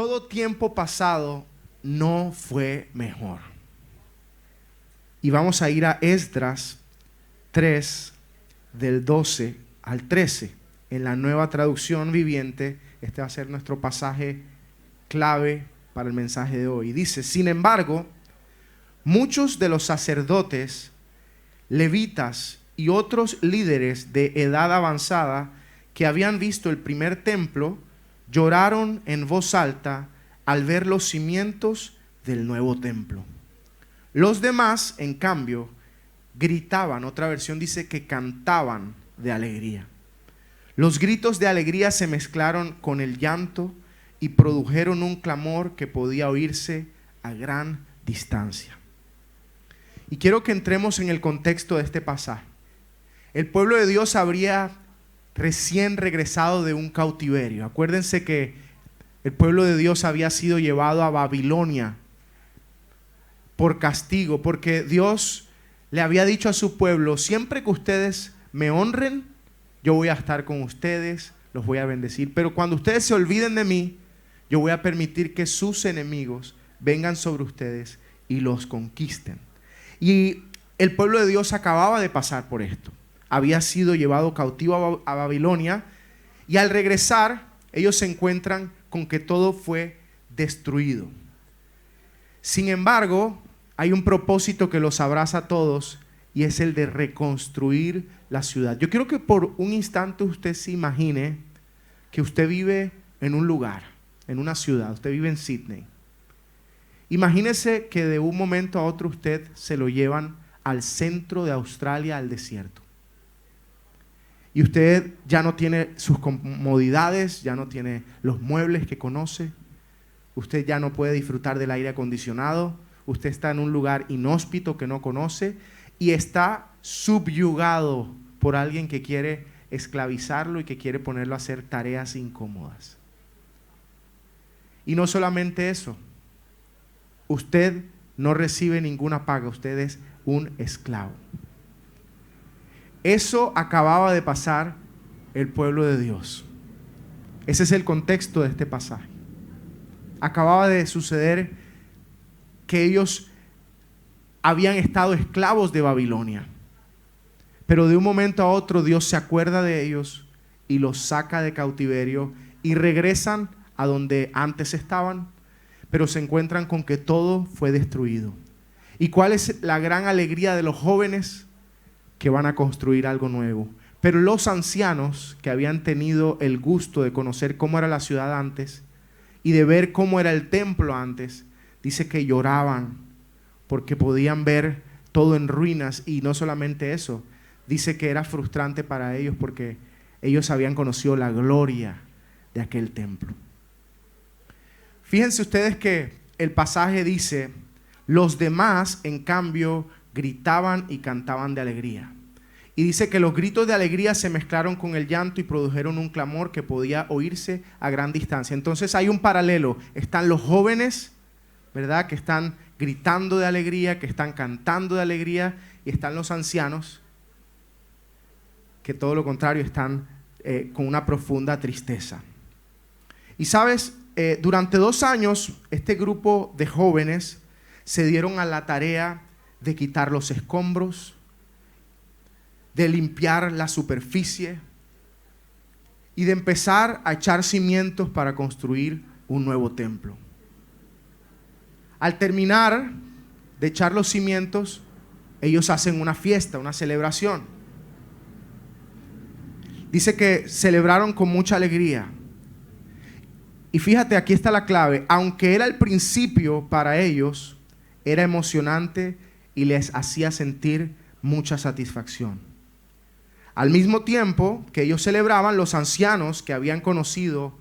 todo tiempo pasado no fue mejor. Y vamos a ir a Esdras 3, del 12 al 13. En la Nueva Traducción Viviente, este va a ser nuestro pasaje clave para el mensaje de hoy. Dice: sin embargo, muchos de los sacerdotes, levitas y otros líderes de edad avanzada que habían visto el primer templo, lloraron en voz alta al ver los cimientos del nuevo templo. Los demás, en cambio, gritaban. Otra versión dice que cantaban de alegría. Los gritos de alegría se mezclaron con el llanto y produjeron un clamor que podía oírse a gran distancia. Y quiero que entremos en el contexto de este pasaje. El pueblo de Dios habría recién regresado de un cautiverio. Acuérdense que el pueblo de Dios había sido llevado a Babilonia por castigo, porque Dios le había dicho a su pueblo: siempre que ustedes me honren, yo voy a estar con ustedes, los voy a bendecir. Pero cuando ustedes se olviden de mí, yo voy a permitir que sus enemigos vengan sobre ustedes y los conquisten. Y el pueblo de Dios acababa de pasar por esto. Había sido llevado cautivo a Babilonia, y al regresar ellos se encuentran con que todo fue destruido. Sin embargo, hay un propósito que los abraza a todos, y es el de reconstruir la ciudad. Yo quiero que por un instante usted se imagine que usted vive en un lugar, en una ciudad. Usted vive en Sydney. Imagínese que de un momento a otro usted se lo llevan al centro de Australia, al desierto. Y usted ya no tiene sus comodidades, ya no tiene los muebles que conoce. Usted ya no puede disfrutar del aire acondicionado. Usted está en un lugar inhóspito que no conoce y está subyugado por alguien que quiere esclavizarlo y que quiere ponerlo a hacer tareas incómodas. Y no solamente eso, usted no recibe ninguna paga, usted es un esclavo. Eso acababa de pasar el pueblo de Dios. Ese es el contexto de este pasaje. Acababa de suceder que ellos habían estado esclavos de Babilonia. Pero de un momento a otro Dios se acuerda de ellos y los saca de cautiverio y regresan a donde antes estaban, pero se encuentran con que todo fue destruido. ¿Y cuál es la gran alegría de los jóvenes? Que van a construir algo nuevo. Pero los ancianos, que habían tenido el gusto de conocer cómo era la ciudad antes y de ver cómo era el templo antes, dice que lloraban porque podían ver todo en ruinas. Y no solamente eso, dice que era frustrante para ellos porque ellos habían conocido la gloria de aquel templo. Fíjense ustedes que el pasaje dice: los demás, en cambio, gritaban y cantaban de alegría. Y dice que los gritos de alegría se mezclaron con el llanto y produjeron un clamor que podía oírse a gran distancia. Entonces hay un paralelo. Están los jóvenes, ¿verdad?, que están gritando de alegría, que están cantando de alegría, y están los ancianos que todo lo contrario están con una profunda tristeza. Y sabes, durante 2 años este grupo de jóvenes se dieron a la tarea de quitar los escombros, de limpiar la superficie y de empezar a echar cimientos para construir un nuevo templo. Al terminar de echar los cimientos, ellos hacen una fiesta, una celebración. Dice que celebraron con mucha alegría. Y fíjate, aquí está la clave. Aunque era el principio para ellos, era emocionante y les hacía sentir mucha satisfacción. Al mismo tiempo que ellos celebraban, los ancianos que habían conocido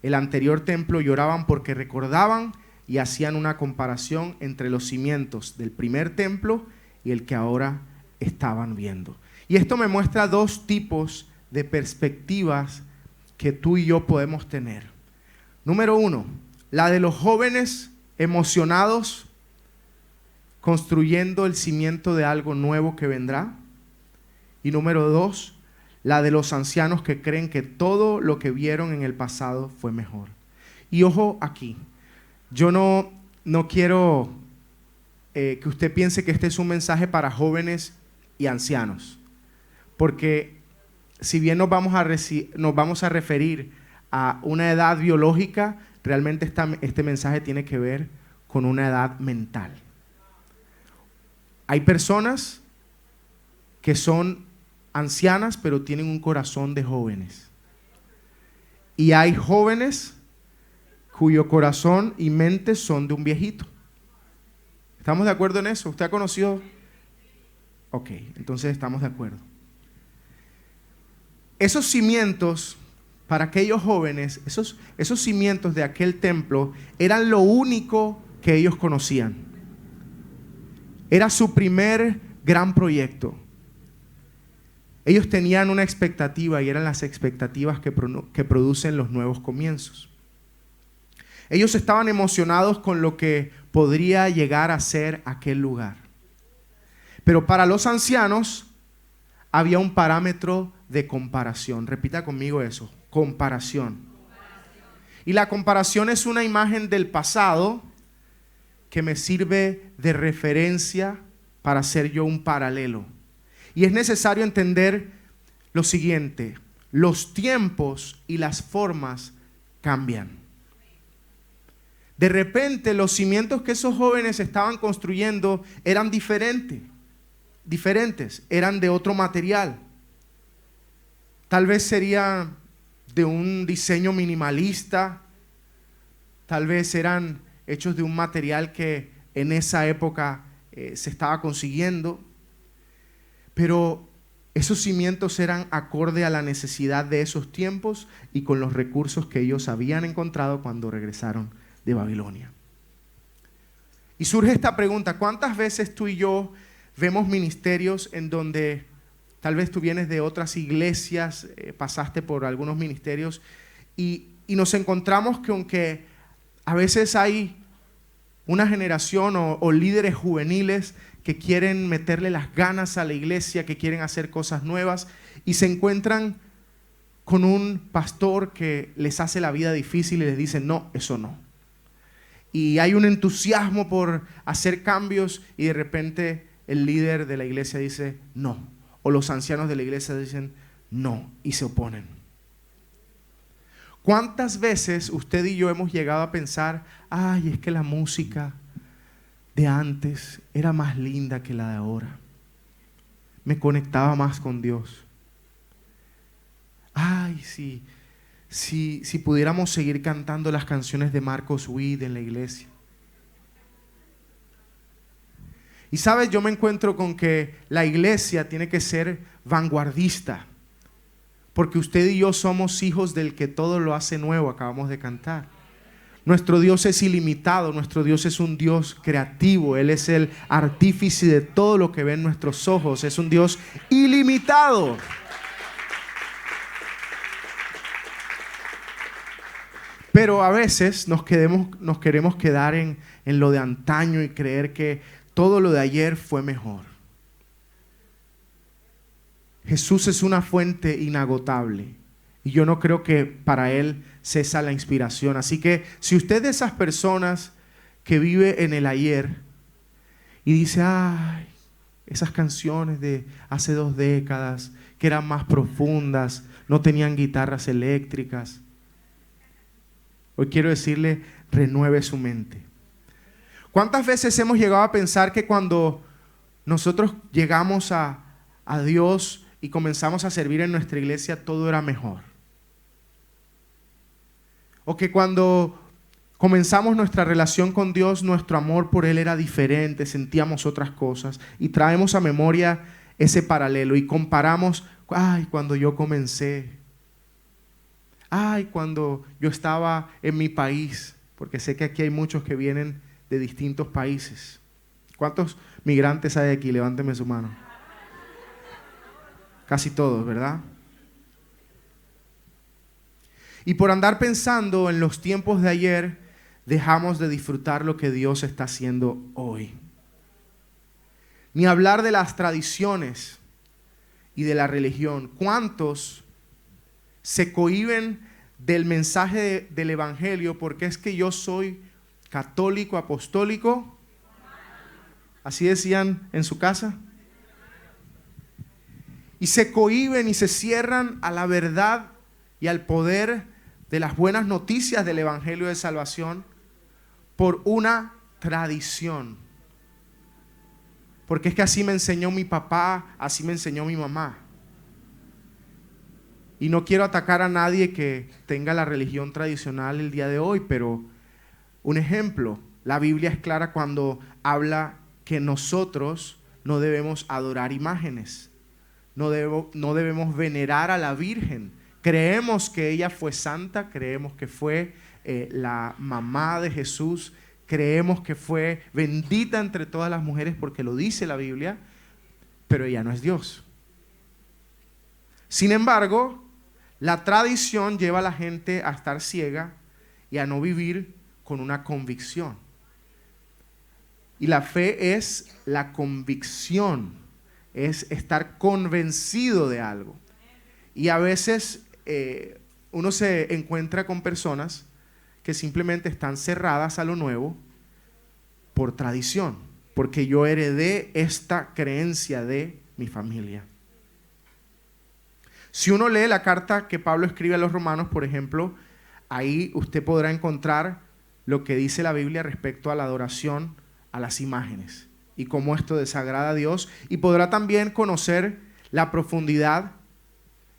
el anterior templo lloraban porque recordaban y hacían una comparación entre los cimientos del primer templo y el que ahora estaban viendo. Y esto me muestra 2 tipos de perspectivas que tú y yo podemos tener. Número 1, la de los jóvenes emocionados construyendo el cimiento de algo nuevo que vendrá. Y número 2, la de los ancianos que creen que todo lo que vieron en el pasado fue mejor. Y ojo aquí, yo no quiero que usted piense que este es un mensaje para jóvenes y ancianos, porque si bien nos vamos a referir a una edad biológica, realmente este mensaje tiene que ver con una edad mental. Hay personas que son ancianas pero tienen un corazón de jóvenes. Y hay jóvenes cuyo corazón y mente son de un viejito. ¿Estamos de acuerdo en eso? ¿Usted ha conocido? Ok, entonces estamos de acuerdo. Esos cimientos para aquellos jóvenes, esos cimientos de aquel templo eran lo único que ellos conocían. Era su primer gran proyecto. Ellos tenían una expectativa y eran las expectativas que producen los nuevos comienzos. Ellos estaban emocionados con lo que podría llegar a ser aquel lugar. Pero para los ancianos había un parámetro de comparación. Repita conmigo eso, comparación. Y la comparación es una imagen del pasado que me sirve de referencia para hacer yo un paralelo. Y es necesario entender lo siguiente: los tiempos y las formas cambian. De repente los cimientos que esos jóvenes estaban construyendo eran diferentes, eran de otro material. Tal vez sería de un diseño minimalista, tal vez eran hechos de un material que en esa época se estaba consiguiendo, pero esos cimientos eran acorde a la necesidad de esos tiempos y con los recursos que ellos habían encontrado cuando regresaron de Babilonia. Y surge esta pregunta: ¿cuántas veces tú y yo vemos ministerios en donde tal vez tú vienes de otras iglesias, pasaste por algunos ministerios y nos encontramos que aunque a veces hay una generación o líderes juveniles que quieren meterle las ganas a la iglesia, que quieren hacer cosas nuevas y se encuentran con un pastor que les hace la vida difícil y les dice: no, eso no. Y hay un entusiasmo por hacer cambios y de repente el líder de la iglesia dice no, o los ancianos de la iglesia dicen no y se oponen. ¿Cuántas veces usted y yo hemos llegado a pensar: ay, es que la música de antes era más linda que la de ahora, me conectaba más con Dios? Ay, si pudiéramos seguir cantando las canciones de Marcos Witt en la iglesia. Y sabes, yo me encuentro con que la iglesia tiene que ser vanguardista, porque usted y yo somos hijos del que todo lo hace nuevo, acabamos de cantar. Nuestro Dios es ilimitado, nuestro Dios es un Dios creativo, Él es el artífice de todo lo que ven nuestros ojos, es un Dios ilimitado. Pero a veces nos queremos quedar en lo de antaño y creer que todo lo de ayer fue mejor. Jesús es una fuente inagotable y yo no creo que para Él cesa la inspiración. Así que si usted es de esas personas que vive en el ayer y dice: ay, esas canciones de hace 2 décadas que eran más profundas, no tenían guitarras eléctricas, hoy quiero decirle: renueve su mente. ¿Cuántas veces hemos llegado a pensar que cuando nosotros llegamos a Dios y comenzamos a servir en nuestra iglesia todo era mejor? O que cuando comenzamos nuestra relación con Dios, nuestro amor por Él era diferente, sentíamos otras cosas y traemos a memoria ese paralelo y comparamos: ay, cuando yo comencé, ay, cuando yo estaba en mi país, porque sé que aquí hay muchos que vienen de distintos países. ¿Cuántos migrantes hay aquí? Levánteme su mano. Casi todos, ¿verdad? Y por andar pensando en los tiempos de ayer, dejamos de disfrutar lo que Dios está haciendo hoy. Ni hablar de las tradiciones y de la religión. ¿Cuántos se cohíben del mensaje del Evangelio, porque es que yo soy católico, apostólico. ¿Así decían en su casa? Y se cohíben y se cierran a la verdad y al poder de las buenas noticias del Evangelio de salvación por una tradición. Porque es que así me enseñó mi papá, así me enseñó mi mamá. Y no quiero atacar a nadie que tenga la religión tradicional el día de hoy, pero un ejemplo, la Biblia es clara cuando habla que nosotros no debemos adorar imágenes, no debemos venerar a la Virgen. Creemos que ella fue santa, creemos que fue la mamá de Jesús, creemos que fue bendita entre todas las mujeres porque lo dice la Biblia, pero ella no es Dios. Sin embargo, la tradición lleva a la gente a estar ciega y a no vivir con una convicción. Y la fe es la convicción, es estar convencido de algo. Y a veces uno se encuentra con personas que simplemente están cerradas a lo nuevo por tradición, porque yo heredé esta creencia de mi familia. Si uno lee la carta que Pablo escribe a los romanos, por ejemplo, ahí usted podrá encontrar lo que dice la Biblia respecto a la adoración a las imágenes y cómo esto desagrada a Dios, y podrá también conocer la profundidad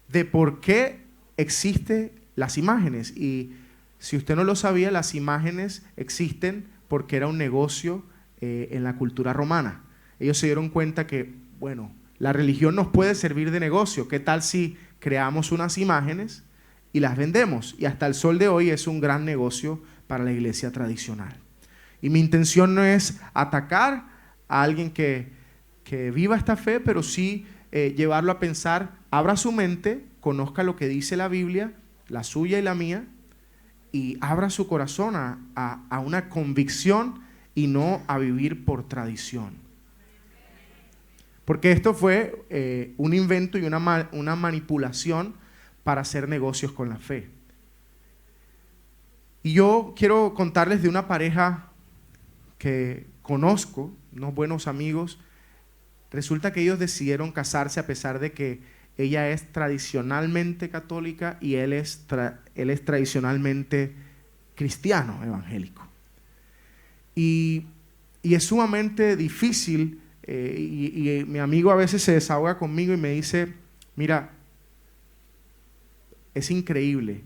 de por qué existen las imágenes. Y si usted no lo sabía, las imágenes existen porque era un negocio en la cultura romana. Ellos se dieron cuenta que, bueno, la religión nos puede servir de negocio. ¿Qué tal si creamos unas imágenes y las vendemos? Y hasta el sol de hoy es un gran negocio para la iglesia tradicional. Y mi intención no es atacar a alguien que viva esta fe, pero sí llevarlo a pensar, abra su mente, conozca lo que dice la Biblia, la suya y la mía, y abra su corazón a una convicción y no a vivir por tradición. Porque esto fue un invento y una manipulación para hacer negocios con la fe. Y yo quiero contarles de una pareja que conozco, unos buenos amigos. Resulta que ellos decidieron casarse a pesar de que ella es tradicionalmente católica y él es tradicionalmente cristiano, evangélico. Y es sumamente difícil, y mi amigo a veces se desahoga conmigo y me dice, mira, es increíble.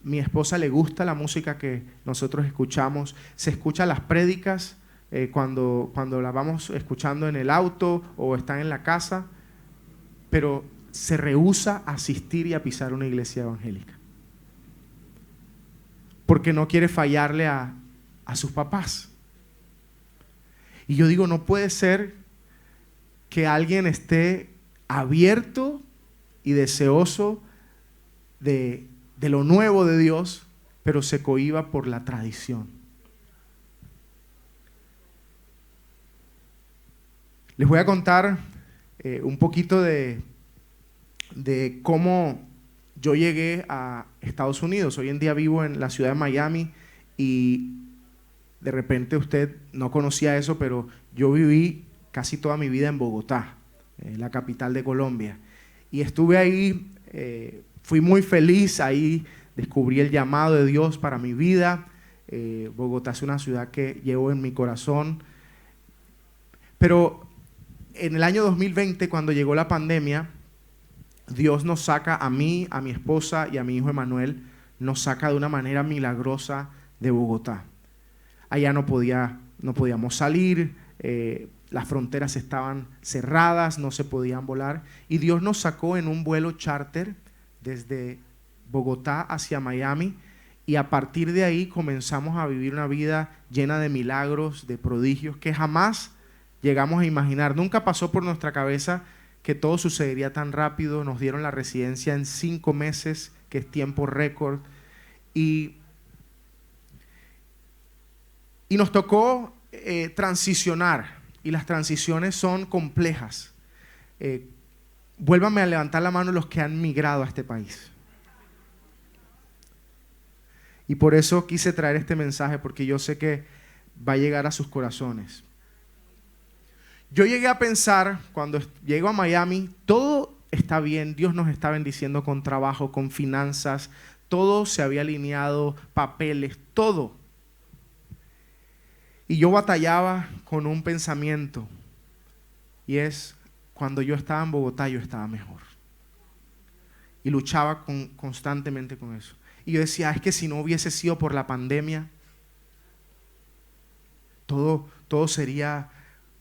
Mi esposa le gusta la música que nosotros escuchamos, se escuchan las prédicas cuando la vamos escuchando en el auto o están en la casa, pero se rehúsa a asistir y a pisar una iglesia evangélica porque no quiere fallarle a sus papás. Y yo digo, no puede ser que alguien esté abierto y deseoso de lo nuevo de Dios, pero se cohíba por la tradición. Les voy a contar un poquito de cómo yo llegué a Estados Unidos. Hoy en día vivo en la ciudad de Miami y de repente usted no conocía eso, pero yo viví casi toda mi vida en Bogotá, la capital de Colombia. Y estuve ahí, fui muy feliz, ahí descubrí el llamado de Dios para mi vida. Bogotá es una ciudad que llevo en mi corazón. Pero en el año 2020, cuando llegó la pandemia, Dios nos saca a mí, a mi esposa y a mi hijo Emanuel, nos saca de una manera milagrosa de Bogotá. Allá no podíamos salir, las fronteras estaban cerradas, no se podían volar, y Dios nos sacó en un vuelo charter desde Bogotá hacia Miami, y a partir de ahí comenzamos a vivir una vida llena de milagros, de prodigios que jamás llegamos a imaginar. Nunca pasó por nuestra cabeza que todo sucedería tan rápido. Nos dieron la residencia en 5 meses, que es tiempo récord, y nos tocó transicionar, y las transiciones son complejas. Vuélvanme a levantar la mano los que han migrado a este país. Y por eso quise traer este mensaje, porque yo sé que va a llegar a sus corazones. Yo llegué a pensar, cuando llego a Miami, todo está bien, Dios nos está bendiciendo con trabajo, con finanzas, todo se había alineado, papeles, todo. Y yo batallaba con un pensamiento, y es, cuando yo estaba en Bogotá, yo estaba mejor. Y luchaba constantemente con eso. Y yo decía, es que si no hubiese sido por la pandemia, todo sería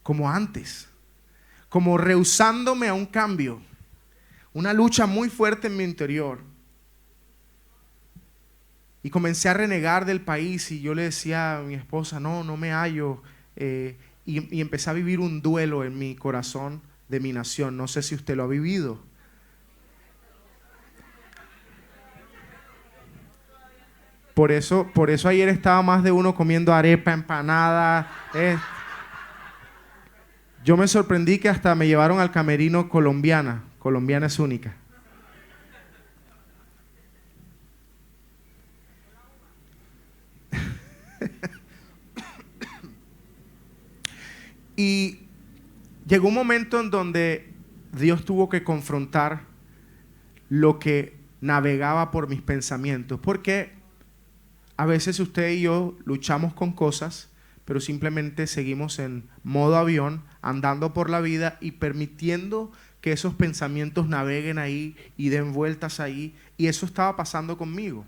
como antes, como rehusándome a un cambio, una lucha muy fuerte en mi interior. Y comencé a renegar del país y yo le decía a mi esposa, no me hallo. Y empecé a vivir un duelo en mi corazón de mi nación. No sé si usted lo ha vivido. Por eso ayer estaba más de uno comiendo arepa, empanada. Yo me sorprendí que hasta me llevaron al camerino colombiana. Colombiana es única. Y llegó un momento en donde Dios tuvo que confrontar lo que navegaba por mis pensamientos. Porque a veces usted y yo luchamos con cosas, pero simplemente seguimos en modo avión, andando por la vida y permitiendo que esos pensamientos naveguen ahí y den vueltas ahí. Y eso estaba pasando conmigo.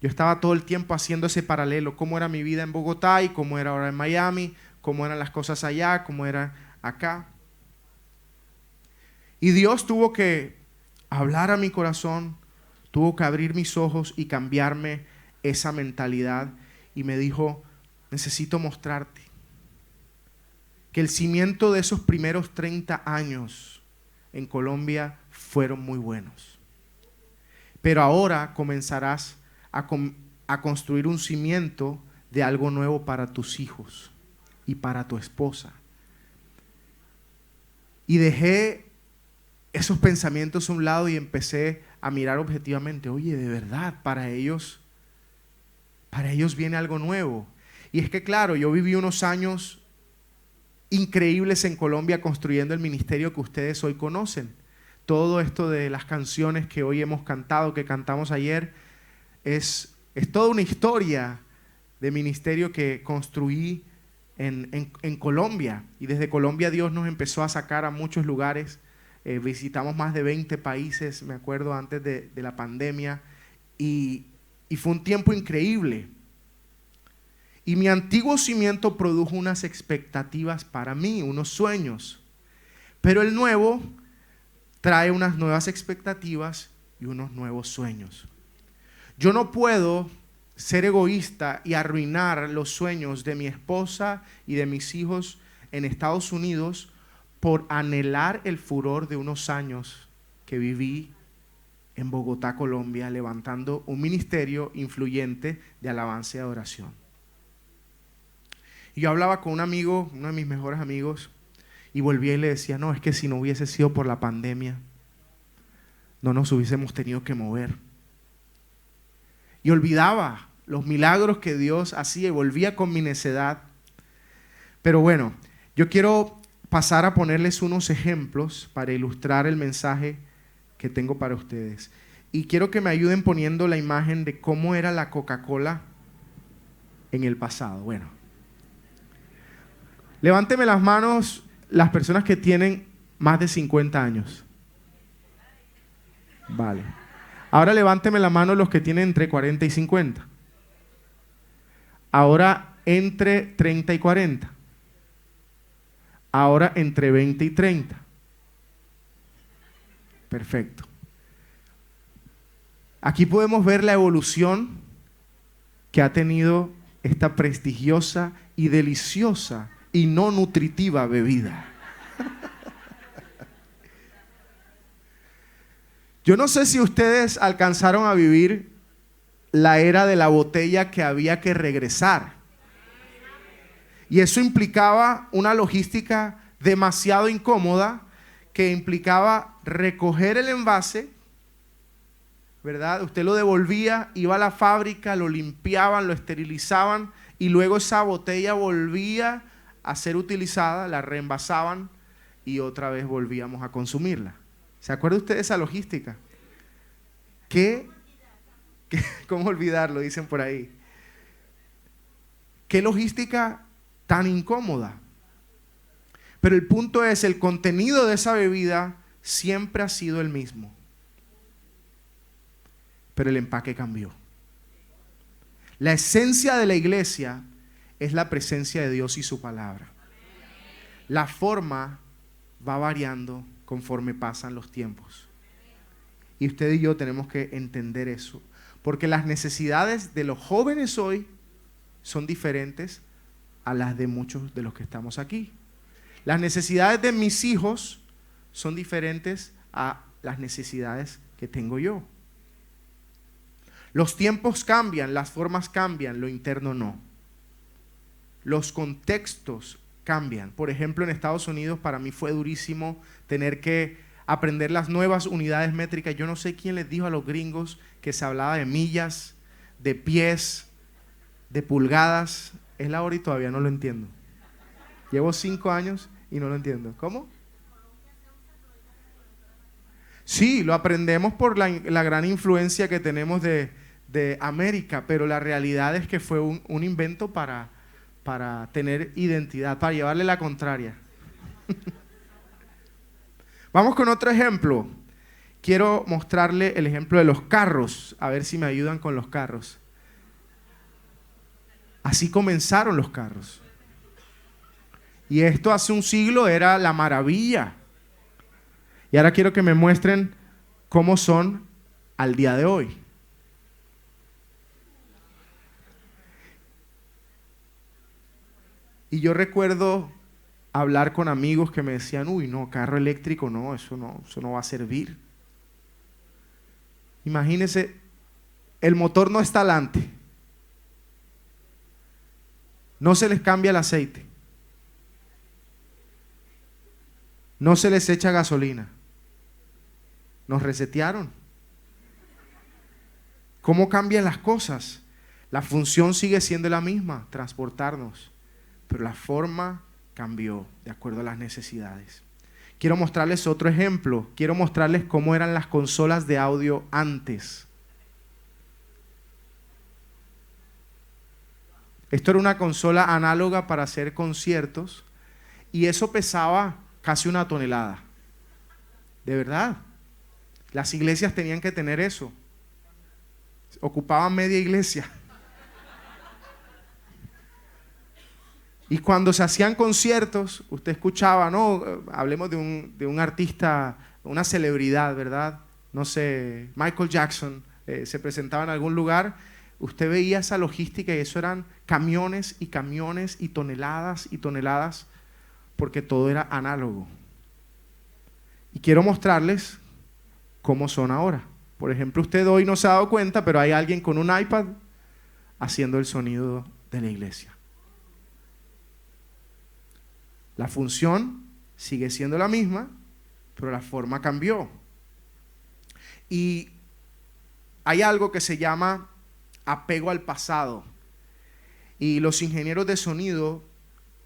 Yo estaba todo el tiempo haciendo ese paralelo, cómo era mi vida en Bogotá y cómo era ahora en Miami, cómo eran las cosas allá, cómo era acá. Y Dios tuvo que hablar a mi corazón, tuvo que abrir mis ojos y cambiarme esa mentalidad. Y me dijo, necesito mostrarte que el cimiento de esos primeros 30 años en Colombia fueron muy buenos. Pero ahora comenzarás a construir un cimiento de algo nuevo para tus hijos y para tu esposa. Y dejé esos pensamientos a un lado y empecé a mirar objetivamente. Oye, de verdad, para ellos viene algo nuevo. Y es que claro, yo viví unos años increíbles en Colombia construyendo el ministerio que ustedes hoy conocen. Todo esto de las canciones que hoy hemos cantado, que cantamos ayer, es toda una historia de ministerio que construí en Colombia. Y desde Colombia Dios nos empezó a sacar a muchos lugares. Visitamos más de 20 países, me acuerdo, antes de la pandemia. Y fue un tiempo increíble. Y mi antiguo cimiento produjo unas expectativas para mí, unos sueños. Pero el nuevo trae unas nuevas expectativas y unos nuevos sueños. Yo no puedo ser egoísta y arruinar los sueños de mi esposa y de mis hijos en Estados Unidos por anhelar el furor de unos años que viví en Bogotá, Colombia, levantando un ministerio influyente de alabanza y adoración. Y yo hablaba con un amigo, uno de mis mejores amigos, y volvía y le decía, no, es que si no hubiese sido por la pandemia, no nos hubiésemos tenido que mover. Y olvidaba los milagros que Dios hacía y volvía con mi necedad. Pero bueno, yo quiero pasar a ponerles unos ejemplos para ilustrar el mensaje que tengo para ustedes. Y quiero que me ayuden poniendo la imagen de cómo era la Coca-Cola en el pasado. Bueno, levánteme las manos las personas que tienen más de 50 años. Vale. Ahora levánteme la mano los que tienen entre 40 y 50. Ahora entre 30 y 40. Ahora entre 20 y 30. Perfecto. Aquí podemos ver la evolución que ha tenido esta prestigiosa y deliciosa y no nutritiva bebida. Yo no sé si ustedes alcanzaron a vivir la era de la botella que había que regresar. Y eso implicaba una logística demasiado incómoda que implicaba recoger el envase, ¿verdad? Usted lo devolvía, iba a la fábrica, lo limpiaban, lo esterilizaban y luego esa botella volvía a ser utilizada, la reenvasaban y otra vez volvíamos a consumirla. ¿Se acuerda usted de esa logística? ¿Cómo olvidarlo? Dicen por ahí. ¿Qué logística tan incómoda? Pero el punto es, el contenido de esa bebida siempre ha sido el mismo. Pero el empaque cambió. La esencia de la iglesia es la presencia de Dios y su palabra. La forma va variando conforme pasan los tiempos. Y usted y yo tenemos que entender eso. Porque las necesidades de los jóvenes hoy son diferentes a las de muchos de los que estamos aquí. Las necesidades de mis hijos son diferentes a las necesidades que tengo yo. Los tiempos cambian, las formas cambian, lo interno no. Los contextos cambian. Por ejemplo, en Estados Unidos para mí fue durísimo tener que aprender las nuevas unidades métricas. Yo no sé quién les dijo a los gringos que se hablaba de millas, de pies, de pulgadas. Es la hora y todavía no lo entiendo. Llevo 5 años y no lo entiendo. ¿Cómo? Sí, lo aprendemos por la gran influencia que tenemos de América, pero la realidad es que fue un invento para tener identidad, para llevarle la contraria. Vamos con otro ejemplo. Quiero mostrarle el ejemplo de los carros, a ver si me ayudan con los carros. Así comenzaron los carros. Y esto hace un siglo era la maravilla. Y ahora quiero que me muestren cómo son al día de hoy. Y yo recuerdo hablar con amigos que me decían, uy, no, carro eléctrico, no, eso no va a servir. Imagínense, el motor no está alante. No se les cambia el aceite. No se les echa gasolina. Nos resetearon. ¿Cómo cambian las cosas? La función sigue siendo la misma, transportarnos, pero la forma cambió de acuerdo a las necesidades. Quiero mostrarles otro ejemplo. Quiero mostrarles cómo eran las consolas de audio antes. Esto era una consola análoga para hacer conciertos y eso pesaba casi 1 tonelada. De verdad. Las iglesias tenían que tener eso. Ocupaban media iglesia. Y cuando se hacían conciertos, usted escuchaba, ¿no? Hablemos de un artista, una celebridad, ¿verdad? No sé, Michael Jackson, se presentaba en algún lugar. Usted veía esa logística y eso eran camiones y camiones y toneladas, porque todo era análogo. Y quiero mostrarles cómo son ahora. Por ejemplo, usted hoy no se ha dado cuenta, pero hay alguien con un iPad haciendo el sonido de la iglesia. La función sigue siendo la misma, pero la forma cambió. Y hay algo que se llama apego al pasado. Y los ingenieros de sonido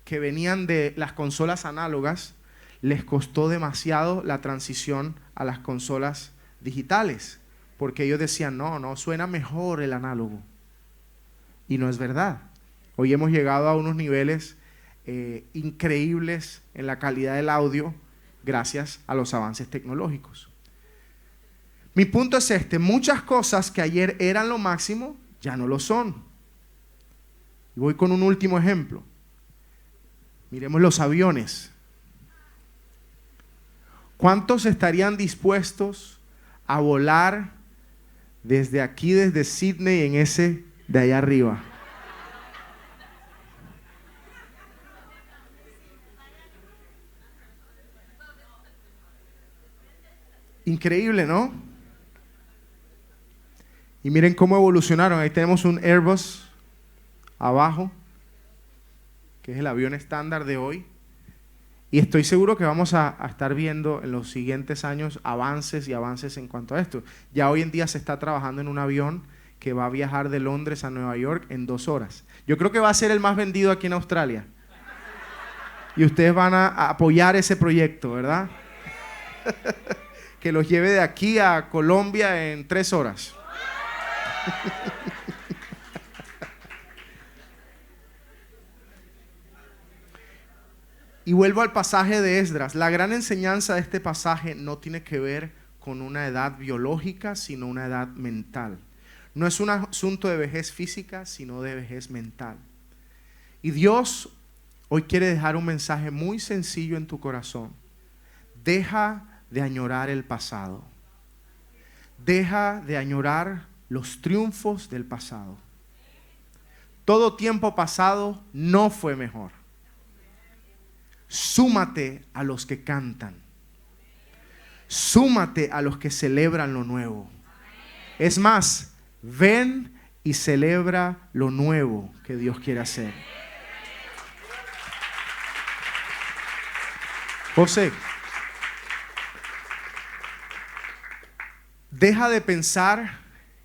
que venían de las consolas análogas, les costó demasiado la transición a las consolas digitales, porque ellos decían, no, suena mejor el análogo. Y no es verdad. Hoy hemos llegado a unos niveles increíbles en la calidad del audio gracias a los avances tecnológicos. Mi punto es este: muchas cosas que ayer eran lo máximo ya no lo son. Y voy con un último ejemplo. Miremos los aviones. ¿Cuántos estarían dispuestos a volar desde aquí, desde Sydney, en ese de allá arriba? Increíble, ¿no? Y miren cómo evolucionaron. Ahí tenemos un Airbus abajo, que es el avión estándar de hoy. Y estoy seguro que vamos a estar viendo en los siguientes años avances y avances en cuanto a esto. Ya hoy en día se está trabajando en un avión que va a viajar de Londres a Nueva York en 2 horas. Yo creo que va a ser el más vendido aquí en Australia. Y ustedes van a apoyar ese proyecto, ¿verdad? Que los lleve de aquí a Colombia en 3 horas. Y vuelvo al pasaje de Esdras. La gran enseñanza de este pasaje no tiene que ver con una edad biológica, sino una edad mental. No es un asunto de vejez física, sino de vejez mental. Y Dios hoy quiere dejar un mensaje muy sencillo en tu corazón. Deja de añorar el pasado. Deja de añorar los triunfos del pasado. Todo tiempo pasado no fue mejor. Súmate a los que cantan. Súmate a los que celebran lo nuevo. Es más, ven y celebra lo nuevo que Dios quiere hacer. José, deja de pensar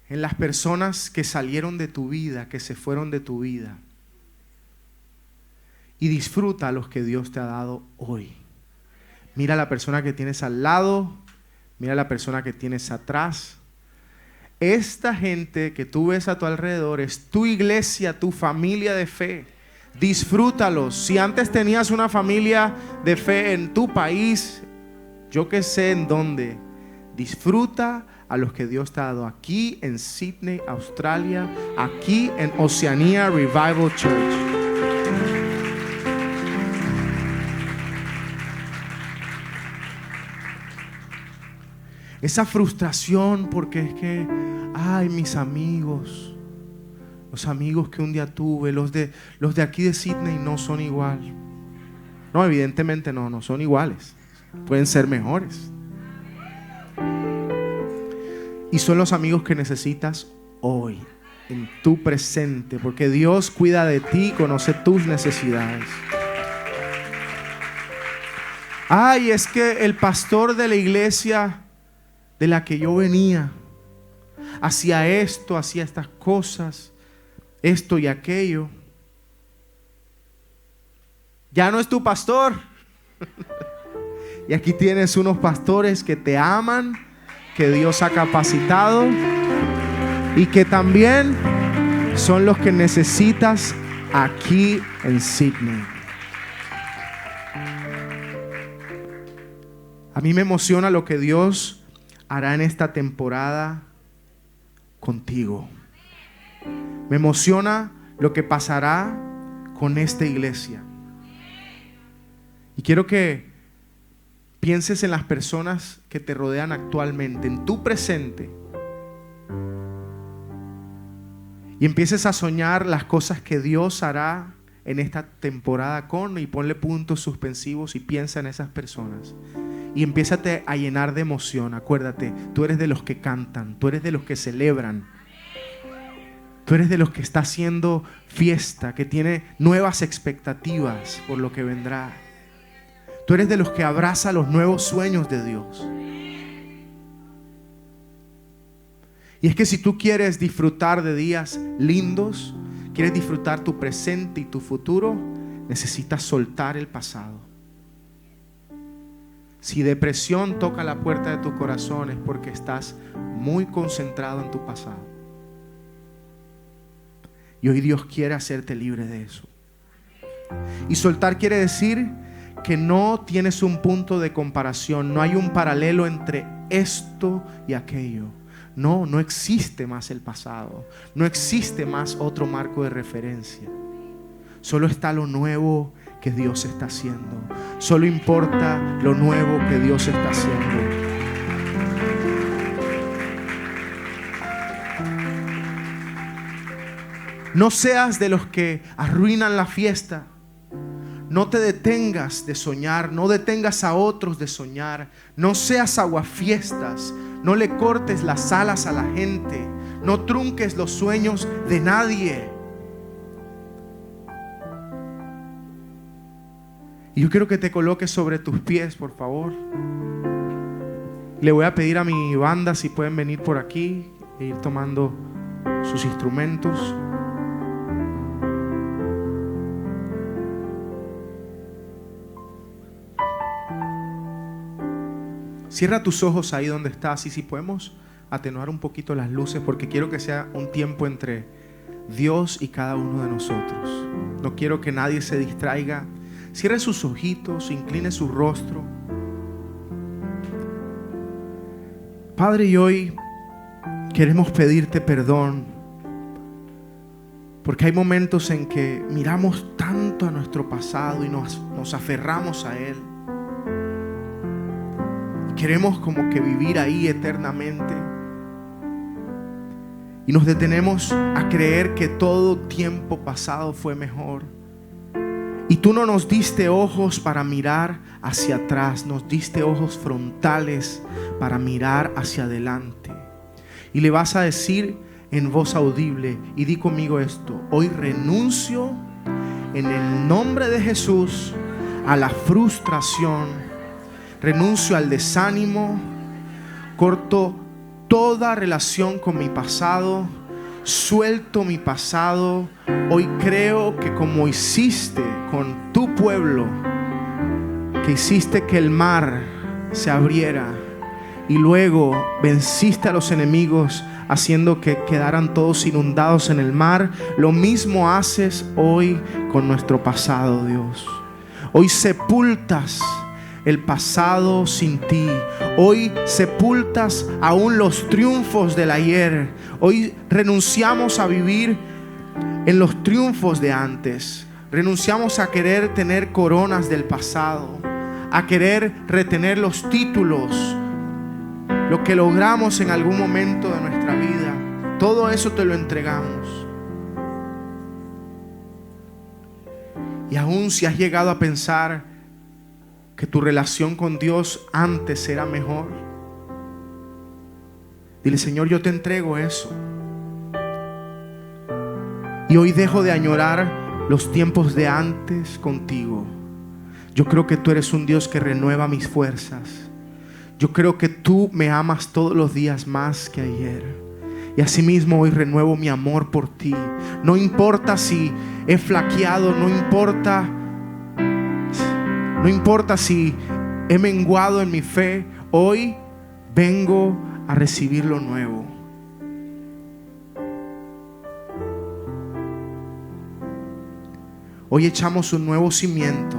en las personas que salieron de tu vida, que se fueron de tu vida. Y disfruta a los que Dios te ha dado hoy. Mira a la persona que tienes al lado. Mira a la persona que tienes atrás. Esta gente que tú ves a tu alrededor es tu iglesia, tu familia de fe. Disfrútalos. Si antes tenías una familia de fe en tu país, yo que sé en dónde, disfruta a los que Dios te ha dado aquí en Sydney, Australia, aquí en Oceania Revival Church. Esa frustración porque es que, ay, mis amigos, los amigos que un día tuve, los de aquí de Sydney no son igual. No, evidentemente no son iguales. Pueden ser mejores. Y son los amigos que necesitas hoy, en tu presente, porque Dios cuida de ti, conoce tus necesidades. Ay, es que el pastor de la iglesia de la que yo venía hacía esto, hacía estas cosas, esto y aquello. Ya no es tu pastor. Y aquí tienes unos pastores que te aman, que Dios ha capacitado y que también son los que necesitas aquí en Sydney. A mí me emociona lo que Dios hará en esta temporada contigo. Me emociona lo que pasará con esta iglesia. Y quiero que pienses en las personas que te rodean actualmente, en tu presente. Y empieces a soñar las cosas que Dios hará en esta temporada y ponle puntos suspensivos y piensa en esas personas. Y empiézate a llenar de emoción. Acuérdate, tú eres de los que cantan, tú eres de los que celebran, tú eres de los que está haciendo fiesta, que tiene nuevas expectativas por lo que vendrá. Tú eres de los que abraza los nuevos sueños de Dios. Y es que si tú quieres disfrutar de días lindos, quieres disfrutar tu presente y tu futuro, necesitas soltar el pasado. Si depresión toca la puerta de tu corazón es porque estás muy concentrado en tu pasado. Y hoy Dios quiere hacerte libre de eso. Y soltar quiere decir que no tienes un punto de comparación, no hay un paralelo entre esto y aquello. No existe más el pasado, no existe más otro marco de referencia. Solo está lo nuevo que Dios está haciendo. Solo importa lo nuevo que Dios está haciendo. No seas de los que arruinan la fiesta. No te detengas de soñar, no detengas a otros de soñar. No seas aguafiestas, no le cortes las alas a la gente, no trunques los sueños de nadie. Y yo quiero que te coloques sobre tus pies, por favor. Le voy a pedir a mi banda si pueden venir por aquí e ir tomando sus instrumentos. Cierra tus ojos ahí donde estás, y si podemos atenuar un poquito las luces, porque quiero que sea un tiempo entre Dios y cada uno de nosotros. No quiero que nadie se distraiga. Cierre sus ojitos, incline su rostro. Padre, y hoy queremos pedirte perdón, porque hay momentos en que miramos tanto a nuestro pasado y nos aferramos a él. Queremos como que vivir ahí eternamente. Y nos detenemos a creer que todo tiempo pasado fue mejor. Y tú no nos diste ojos para mirar hacia atrás, nos diste ojos frontales para mirar hacia adelante. Y le vas a decir en voz audible, y di conmigo esto: hoy renuncio en el nombre de Jesús a la frustración. Renuncio al desánimo, corto toda relación con mi pasado, suelto mi pasado. Hoy creo que como hiciste con tu pueblo, que hiciste que el mar se abriera y luego venciste a los enemigos haciendo que quedaran todos inundados en el mar, lo mismo haces hoy con nuestro pasado, Dios. Hoy sepultas el pasado sin ti. Hoy sepultas aún los triunfos del ayer. Hoy renunciamos a vivir en los triunfos de antes. Renunciamos a querer tener coronas del pasado, a querer retener los títulos, lo que logramos en algún momento de nuestra vida. Todo eso te lo entregamos. Y aún si has llegado a pensar que tu relación con Dios antes era mejor, dile: Señor, yo te entrego eso. Y hoy dejo de añorar los tiempos de antes contigo. Yo creo que tú eres un Dios que renueva mis fuerzas. Yo creo que tú me amas todos los días más que ayer. Y asimismo hoy renuevo mi amor por ti. No importa si he flaqueado, no importa si he menguado en mi fe. Hoy vengo a recibir lo nuevo. Hoy echamos un nuevo cimiento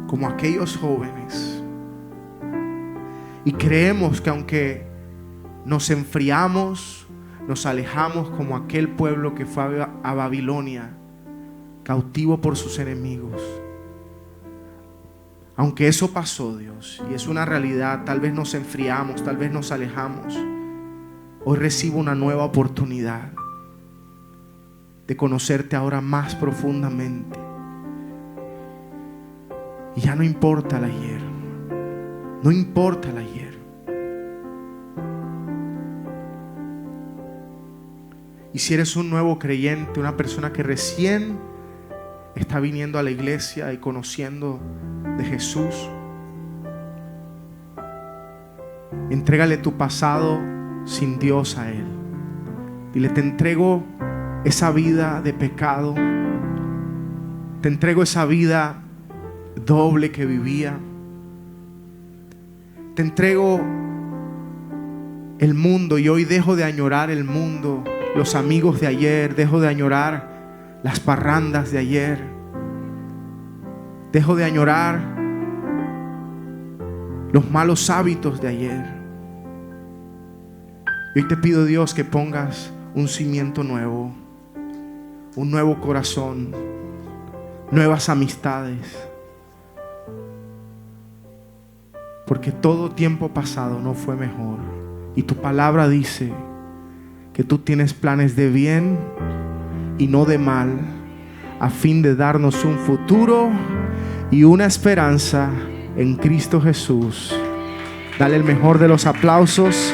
como aquellos jóvenes. Y creemos que aunque nos enfriamos, nos alejamos como aquel pueblo que fue a Babilonia, cautivo por sus enemigos. Aunque eso pasó, Dios, y es una realidad, tal vez nos enfriamos, tal vez nos alejamos. Hoy recibo una nueva oportunidad de conocerte ahora más profundamente. Y ya no importa el ayer. No importa el ayer. Y si eres un nuevo creyente, una persona que recién está viniendo a la iglesia y conociendo de Jesús, entrégale tu pasado sin Dios a Él. Dile: te entrego esa vida de pecado, te entrego esa vida doble que vivía, te entrego el mundo, y hoy dejo de añorar el mundo, los amigos de ayer, dejo de añorar las parrandas de ayer, dejo de añorar los malos hábitos de ayer. Y hoy te pido, Dios, que pongas un cimiento nuevo, un nuevo corazón, nuevas amistades, porque todo tiempo pasado no fue mejor. Y tu palabra dice que tú tienes planes de bien y no de mal, a fin de darnos un futuro y una esperanza en Cristo Jesús. Dale el mejor de los aplausos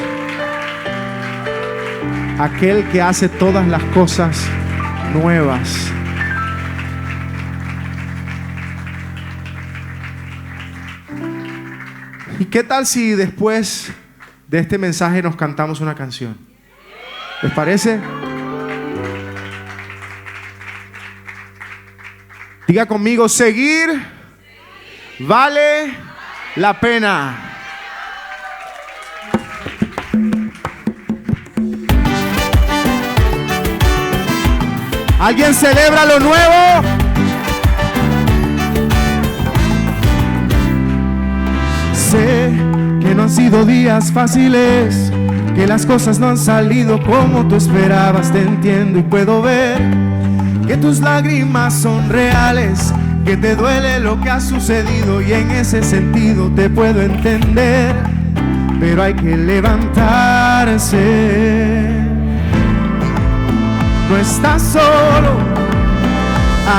a aquel que hace todas las cosas nuevas. ¿Y qué tal si después de este mensaje nos cantamos una canción? ¿Les parece? Diga conmigo, seguir vale la pena. ¿Alguien celebra lo nuevo? Sé que no han sido días fáciles, que las cosas no han salido como tú esperabas. Te entiendo y puedo ver que tus lágrimas son reales, que te duele lo que ha sucedido, y en ese sentido te puedo entender. Pero hay que levantarse. No estás solo,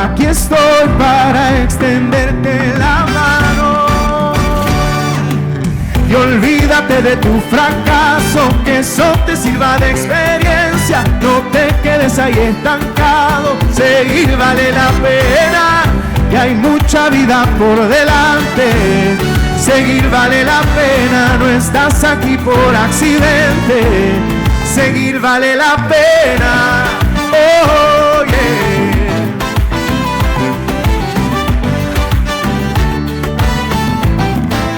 aquí estoy para extenderte la mano. Y olvídate de tu fracaso, que eso te sirva de experiencia. No te quedes ahí estancado, seguir vale la pena. Y hay mucha vida por delante, seguir vale la pena. No estás aquí por accidente, seguir vale la pena. Oh, yeah.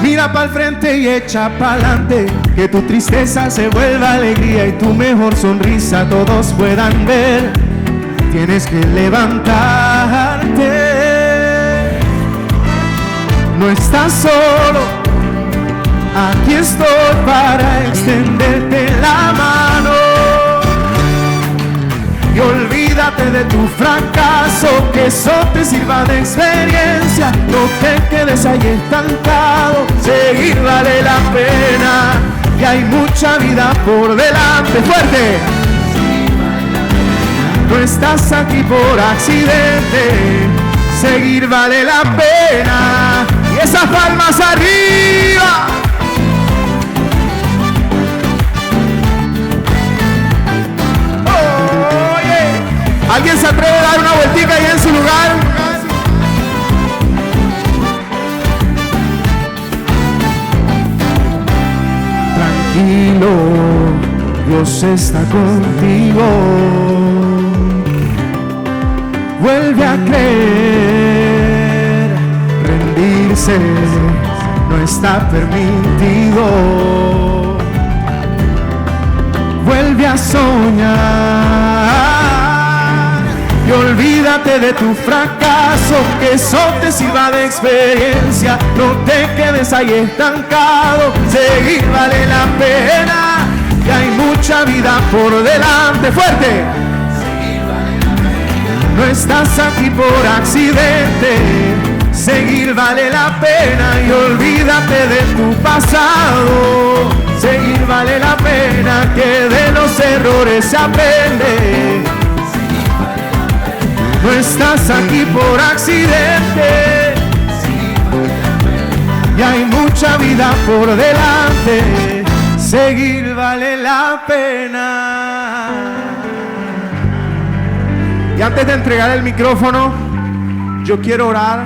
Mira pa'l frente y echa pa'lante, que tu tristeza se vuelva alegría y tu mejor sonrisa todos puedan ver. Tienes que levantarte. No estás solo, aquí estoy para extenderte la mano. Y olvídate de tu fracaso, que eso te sirva de experiencia. No te quedes ahí estancado, seguir vale la pena. Y hay mucha vida por delante. ¡Fuerte! No estás aquí por accidente, seguir vale la pena. Y esas palmas arriba. ¿Alguien se atreve a dar una vueltica ahí en su lugar? Tranquilo, Dios está contigo. Vuelve a creer, rendirse no está permitido. Vuelve a soñar. Y olvídate de tu fracaso, que eso te sirva de experiencia. No te quedes ahí estancado, seguir vale la pena. Y hay mucha vida por delante. ¡Fuerte! No estás aquí por accidente, seguir vale la pena. Y olvídate de tu pasado, seguir vale la pena, que de los errores se aprende. No estás aquí por accidente, y hay mucha vida por delante, seguir vale la pena. Y antes de entregar el micrófono, yo quiero orar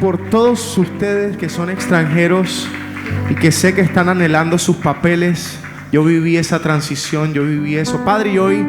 por todos ustedes que son extranjeros y que sé que están anhelando sus papeles. Yo viví esa transición, yo viví eso. Padre, y hoy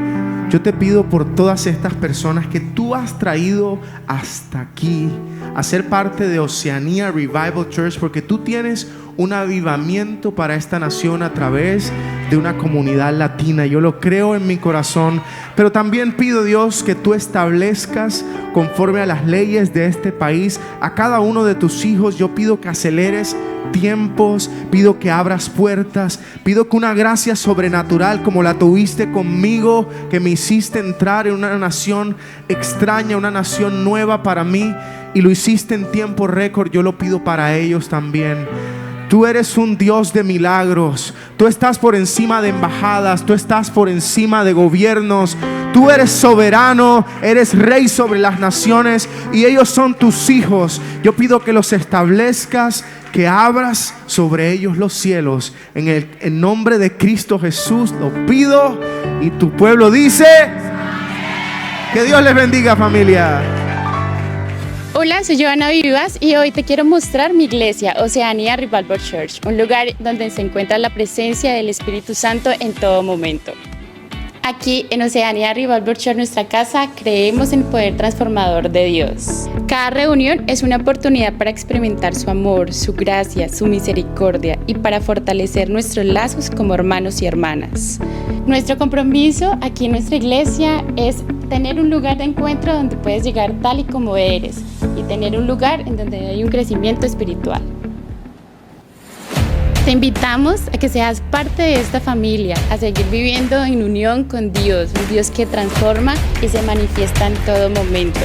yo te pido por todas estas personas que tú has traído hasta aquí a ser parte de Oceanía Revival Church, porque tú tienes un avivamiento para esta nación a través de una comunidad latina. Yo lo creo en mi corazón, pero también pido, Dios, que tú establezcas conforme a las leyes de este país a cada uno de tus hijos. Yo pido que aceleres tiempos, pido que abras puertas, pido que una gracia sobrenatural como la tuviste conmigo, que me hiciste entrar en una nación extraña, una nación nueva para mí, y lo hiciste en tiempo récord, yo lo pido para ellos también. Tú eres un Dios de milagros. Tú estás por encima de embajadas. Tú estás por encima de gobiernos. Tú eres soberano, eres rey sobre las naciones, y ellos son tus hijos. Yo pido que los establezcas, que abras sobre ellos los cielos. En nombre de Cristo Jesús lo pido, y tu pueblo dice: que Dios les bendiga, familia. Hola, soy Joana Vivas y hoy te quiero mostrar mi iglesia, Oceanía Revival Church, un lugar donde se encuentra la presencia del Espíritu Santo en todo momento. Aquí en Oceanía Revival Church, nuestra casa, creemos en el poder transformador de Dios. Cada reunión es una oportunidad para experimentar su amor, su gracia, su misericordia y para fortalecer nuestros lazos como hermanos y hermanas. Nuestro compromiso aquí en nuestra iglesia es tener un lugar de encuentro donde puedes llegar tal y como eres y tener un lugar en donde hay un crecimiento espiritual. Te invitamos a que seas parte de esta familia, a seguir viviendo en unión con Dios, un Dios que transforma y se manifiesta en todo momento.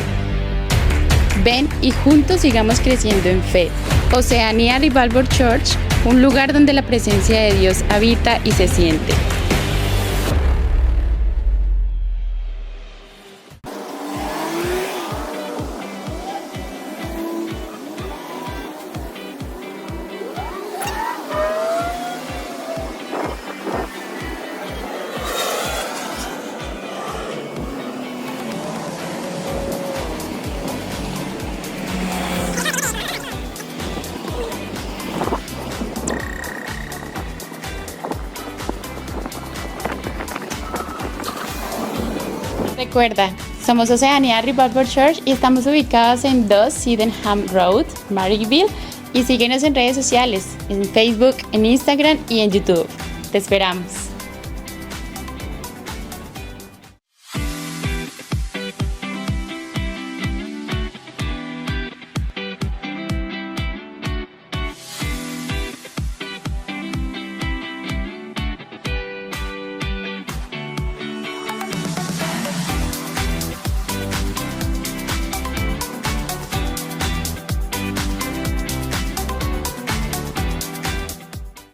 Ven y juntos sigamos creciendo en fe. Oceanía Revival Church, un lugar donde la presencia de Dios habita y se siente. Recuerda, somos Oceanía Revival Church y estamos ubicados en 2 Sydenham Road, Maryville, y síguenos en redes sociales, en Facebook, en Instagram y en YouTube. Te esperamos.